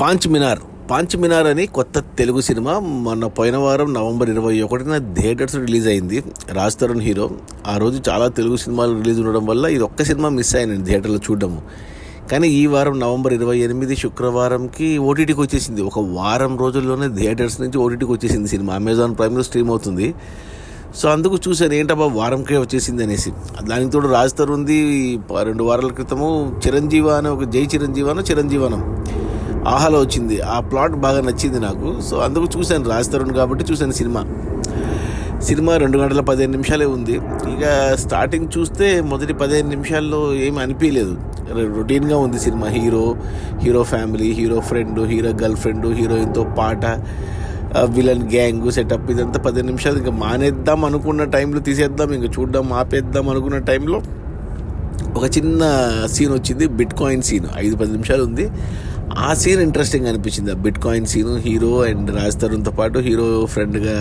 పాంచ్ మినార్ అని కొత్త తెలుగు సినిమా మొన్న పోయిన వారం నవంబర్ 21న థియేటర్స్ రిలీజ్ అయింది. రాజ్ తరుణ్ హీరో. ఆ రోజు చాలా తెలుగు సినిమాలు రిలీజ్ ఉండడం వల్ల ఇది ఒక్క సినిమా మిస్ అయ్యాను థియేటర్లో చూడడము. కానీ ఈ వారం నవంబర్ 28 శుక్రవారంకి ఓటీటీకి వచ్చేసింది. ఒక వారం రోజుల్లోనే థియేటర్స్ నుంచి ఓటీటీకి వచ్చేసింది సినిమా. అమెజాన్ ప్రైమ్లో స్ట్రీమ్ అవుతుంది. సో అందుకు చూశాను ఏంటబ్బా వారంకే వచ్చేసింది అనేసి. దానికి తోడు రాజ్ తరుణ్ది 2 వారాల క్రితము చిరంజీవి అని ఒక జై చిరంజీవనం ఆహాలో వచ్చింది. ఆ ప్లాట్ బాగా నచ్చింది నాకు. సో అందుకు చూశాను, రాజ్ తరుణ్ కాబట్టి చూశాను సినిమా 2 గంటల 15 నిమిషాలే ఉంది. ఇక స్టార్టింగ్ చూస్తే మొదటి 15 నిమిషాల్లో ఏమి అనిపించలేదు. రొటీన్గా ఉంది సినిమా. Hero family, hero friend, hero girl friend, హీరోయిన్తో పాట, విలన్ గ్యాంగ్ సెటప్, ఇదంతా 15 నిమిషాలు. ఇంకా మానేద్దాం అనుకున్న టైంలో తీసేద్దాం, ఇంకా చూద్దాం ఆపేద్దాం అనుకున్న టైంలో ఒక చిన్న సీన్ వచ్చింది. బిట్ కాయిన్ సీన్ 5-10 నిమిషాలు ఉంది. ఆ సీన్ ఇంట్రెస్టింగ్ అనిపించింది. ఆ bitcoin scene hero and Raj తరుణ్తో పాటు హీరో ఫ్రెండ్గా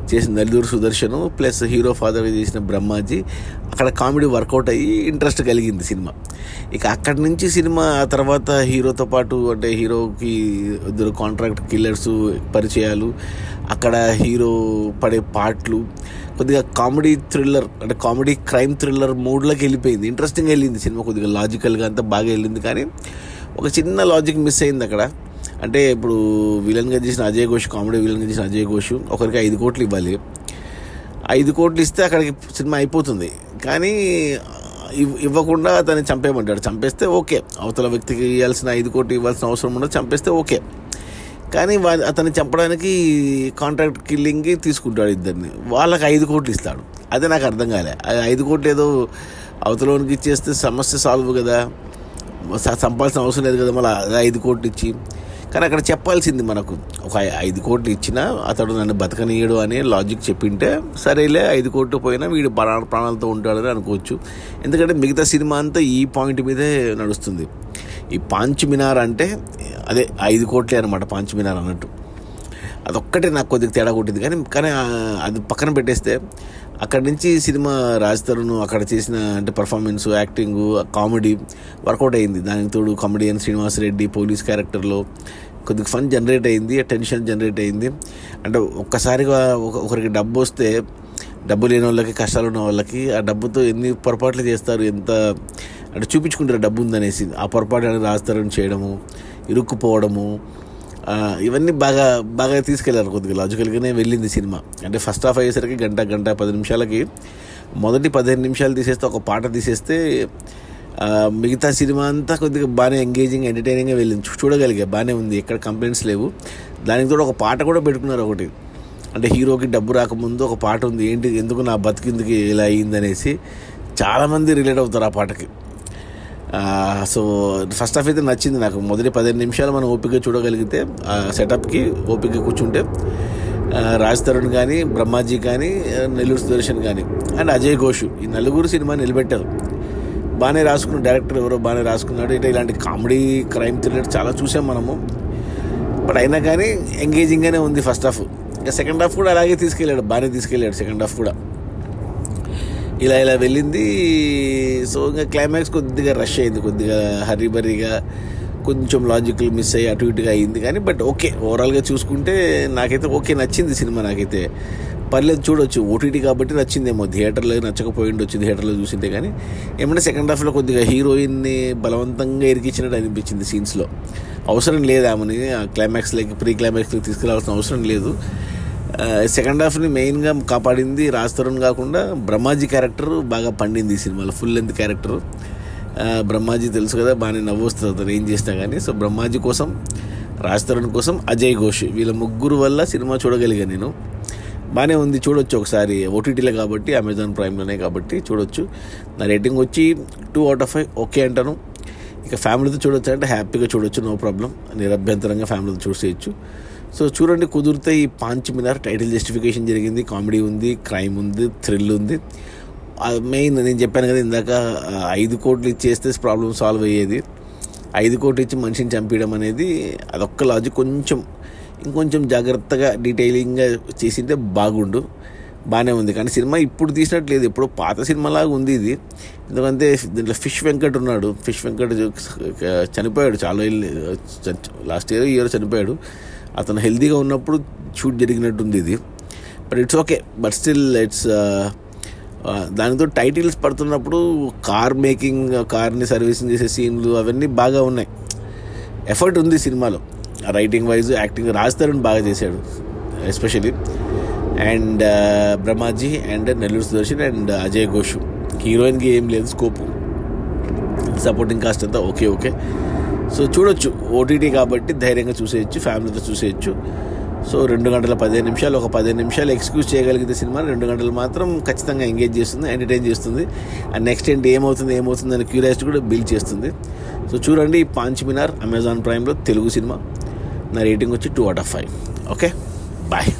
చేసిన నలుగురు సుదర్శను ప్లస్ హీరో ఫాదర్గా చేసిన బ్రహ్మాజీ, అక్కడ కామెడీ వర్కౌట్ అయ్యి ఇంట్రెస్ట్ కలిగింది సినిమా. ఇక అక్కడి నుంచి సినిమా ఆ తర్వాత హీరోతో పాటు అంటే హీరోకి 2 కాంట్రాక్ట్ కిల్లర్స్ పరిచయాలు, అక్కడ హీరో పడే పాటలు, కొద్దిగా కామెడీ థ్రిల్లర్ అంటే కామెడీ క్రైమ్ థ్రిల్లర్ మూడ్లోకి వెళ్ళిపోయింది. ఇంట్రెస్టింగ్గా వెళ్ళింది సినిమా. కొద్దిగా లాజికల్గా అంతా బాగా వెళ్ళింది. కానీ ఒక చిన్న లాజిక్ మిస్ అయింది అక్కడ. అంటే ఇప్పుడు విలన్గా చేసిన అజయ్ ఘోష్, కామెడీ విలన్గా చేసిన అజయ్ ఘోష్ ఒకరికి 5 కోట్లు ఇవ్వాలి. 5 కోట్లు ఇస్తే అక్కడికి సినిమా అయిపోతుంది. కానీ ఇవ్వకుండా అతన్ని చంపేయమంటాడు. చంపేస్తే ఓకే, అవతల వ్యక్తికి ఇవ్వాల్సిన 5 కోట్లు ఇవ్వాల్సిన అవసరం ఉండదు, చంపేస్తే ఓకే. కానీ అతన్ని చంపడానికి కాంట్రాక్ట్ కిల్లింగ్కి తీసుకుంటాడు ఇద్దరిని. వాళ్ళకి 5 కోట్లు ఇస్తాడు. అదే నాకు అర్థం కాలే. 5 కోట్లు ఏదో అవతలోనికి ఇచ్చేస్తే సమస్య సాల్వ్ కదా, సంపాల్సిన అవసరం లేదు కదా, మళ్ళీ 5 కోట్లు ఇచ్చి. కానీ అక్కడ చెప్పాల్సింది మనకు, ఒక 5 కోట్లు ఇచ్చినా అతడు నన్ను బతకనీయడు అనే లాజిక్ చెప్పింటే సరేలే, 5 కోట్లు పోయినా వీడు ప్రాణాలతో ఉంటాడని అనుకోవచ్చు. ఎందుకంటే మిగతా సినిమా అంతా ఈ పాయింట్ మీదే నడుస్తుంది. ఈ పాంచ్ మినార్ అంటే అదే 5 కోట్లే అనమాట, పాంచ్ మినార్ అన్నట్టు. అదొక్కటే నాకు కొద్దిగా తేడా కొట్టింది. కానీ అది పక్కన పెట్టేస్తే అక్కడి నుంచి సినిమా రాజ్ తరుణ్ అక్కడ చేసిన అంటే పర్ఫార్మెన్స్, యాక్టింగ్, కామెడీ వర్కౌట్ అయింది. దానికి తోడు కామెడియన్ శ్రీనివాస్ రెడ్డి పోలీస్ క్యారెక్టర్లో కొద్దిగా ఫన్ జనరేట్ అయింది, టెన్షన్ జనరేట్ అయింది. అంటే ఒక్కసారిగా ఒకరికి డబ్బు వస్తే, డబ్బు లేని వాళ్ళకి, కష్టాలు ఉన్న వాళ్ళకి ఆ డబ్బుతో ఎన్ని పొరపాట్లు చేస్తారు, ఎంత అంటే చూపించుకుంటారు డబ్బు ఉందనేసి. ఆ పొరపాటు రాజ్ తరుణ్ చేయడము, ఇరుక్కుపోవడము, ఇవన్నీ బాగా తీసుకెళ్లారు. కొద్దిగా లాజికల్గానే వెళ్ళింది సినిమా. అంటే ఫస్ట్ హాఫ్ అయ్యేసరికి గంట 10 నిమిషాలకి మొదటి 15 నిమిషాలు తీసేస్తే, ఒక పాట తీసేస్తే మిగతా సినిమా అంతా కొద్దిగా బాగానే ఎంగేజింగ్, ఎంటర్టైనింగ్గా వెళ్ళింది. చూడగలిగా బాగానే ఉంది, ఎక్కడ కంప్లైంట్స్ లేవు. దానికి తోడు ఒక పాట కూడా పెట్టుకున్నారు ఒకటి. అంటే హీరోకి డబ్బు రాకముందు ఒక పాట ఉంది, ఏంటి ఎందుకు నా బతికిందుకు ఇలా అయ్యిందనేసి. చాలామంది రిలేట్ అవుతారు ఆ పాటకి. సో ఫస్ట్ హాఫ్ అయితే నచ్చింది నాకు. మొదటి 15 నిమిషాలు మనం ఓపిక చూడగలిగితే, సెటప్కి ఓపిక కూర్చుంటే రాజ్ తరుణ్ కానీ, బ్రహ్మాజీ కానీ, నెల్లూరు సుదర్శన్ కానీ అండ్ అజయ్ ఘోష్, ఈ నలుగురు సినిమా నిలబెట్టారు. బాగానే రాసుకున్న డైరెక్టర్ ఎవరో బాగానే రాసుకున్నాడు. ఇలాంటి కామెడీ క్రైమ్ థ్రిల్లర్ చాలా చూసాం మనము. బట్ అయినా కానీ ఎంగేజింగ్గానే ఉంది ఫస్ట్ హాఫ్. ఇంకా సెకండ్ హాఫ్ కూడా అలాగే తీసుకెళ్ళాడు, బాగానే తీసుకెళ్ళాడు సెకండ్ హాఫ్ కూడా. ఇలా వెళ్ళింది. సో ఇంకా క్లైమాక్స్ కొద్దిగా రష్ అయింది, కొద్దిగా హరీబరీగా, కొంచెం లాజికల్ మిస్ అయ్యి అటు ఇటుగా అయింది. కానీ బట్ ఓకే, ఓవరాల్గా చూసుకుంటే నాకైతే ఓకే, నచ్చింది సినిమా. నాకైతే పర్లేదు, చూడొచ్చు. ఓటీటీ కాబట్టి నచ్చిందేమో, థియేటర్లో నచ్చకపోయి ఉండొచ్చు థియేటర్లో చూసింటే. కానీ ఏమంటే సెకండ్ హాఫ్లో కొద్దిగా హీరోయిన్ని బలవంతంగా ఇరికిచ్చినట్టు అనిపించింది సీన్స్లో. అవసరం లేదు ఆమెని క్లైమాక్స్లోకి, ప్రీ క్లైమాక్స్లోకి తీసుకురావాల్సిన అవసరం లేదు. సెకండ్ హాఫ్ని మెయిన్గా కాపాడింది రాజ్ తరుణ్ కాకుండా బ్రహ్మాజీ క్యారెక్టర్ బాగా పండింది ఈ సినిమాలో. ఫుల్ లెంత్ క్యారెక్టర్ బ్రహ్మాజీ, తెలుసు కదా, బాగానే నవ్వు వస్తుంది అతను ఏం చేసినా కానీ. సో బ్రహ్మాజీ కోసం, రాజ్ తరుణ్ కోసం అజయ్ ఘోష్, వీళ్ళ ముగ్గురు వల్ల సినిమా చూడగలిగాను నేను. బాగానే ఉంది, చూడొచ్చు ఒకసారి. ఓటీటీలో కాబట్టి, అమెజాన్ ప్రైమ్లోనే కాబట్టి చూడొచ్చు. నా రేటింగ్ వచ్చి 2/5 ఓకే అంటాను. ఇక ఫ్యామిలీతో చూడొచ్చు అంటే హ్యాపీగా చూడొచ్చు, నో ప్రాబ్లం, నిరభ్యంతరంగా ఫ్యామిలీతో చూసేయచ్చు. సో చూడండి, కుదిరితే ఈ పాంచ్ మినార్ టైటిల్ జస్టిఫికేషన్ జరిగింది, కామెడీ ఉంది, క్రైమ్ ఉంది, థ్రిల్ ఉంది. మెయిన్ నేను చెప్పాను కదా ఇందాక, 5 కోట్లు ఇచ్చేస్తే ప్రాబ్లం సాల్వ్ అయ్యేది. 5 కోట్లు ఇచ్చి మనిషిని చంపేయడం అనేది అదొక్క లాజిక్. ఇంకొంచెం జాగ్రత్తగా డీటెయిలింగ్గా చేసింటే బాగుండు. బాగానే ఉంది. కానీ సినిమా ఇప్పుడు తీసినట్టు లేదు, ఎప్పుడో పాత సినిమాలాగా ఉంది ఇది. ఎందుకంటే దీంట్లో ఫిష్ వెంకట్ ఉన్నాడు. ఫిష్ వెంకట్ చనిపోయాడు చాలా లాస్ట్ ఇయర్ చనిపోయాడు. అతను హెల్తీగా ఉన్నప్పుడు షూట్ జరిగినట్టుంది ఇది. But it's okay. But still it's దానితో టైటిల్స్ పడుతున్నప్పుడు కార్ని సర్వీసింగ్ చేసే సీన్లు అవన్నీ బాగా ఉన్నాయి. ఎఫర్ట్ ఉంది సినిమాలో, writing wise, acting. Raj Tarun బాగా చేశాడు especially. And Brahmaji and Nellore Sudarshan and Ajay Ghosh. హీరోయిన్కి ఏం లేదు స్కోపు, సపోర్టింగ్ కాస్ట్ అంతా ఓకే. సో చూడొచ్చు, ఓటీటీ కాబట్టి ధైర్యంగా చూసేయచ్చు, ఫ్యామిలీతో చూసేయచ్చు. సో 2 గంటల 15 నిమిషాలు, ఒక 15 నిమిషాలు ఎక్స్క్యూజ్ చేయగలిగితే సినిమా 2 గంటలు మాత్రం ఖచ్చితంగా ఎంగేజ్ చేస్తుంది, ఎంటర్టైన్ చేస్తుంది. అండ్ నెక్స్ట్ ఏంటి, ఏమవుతుంది అనే క్యూరియాసిటీ కూడా బిల్డ్ చేస్తుంది. సో చూడండి, పాంచ్ మినార్ అమెజాన్ ప్రైమ్లో తెలుగు సినిమా. నా రేటింగ్ వచ్చి 2/5. Okay, bye.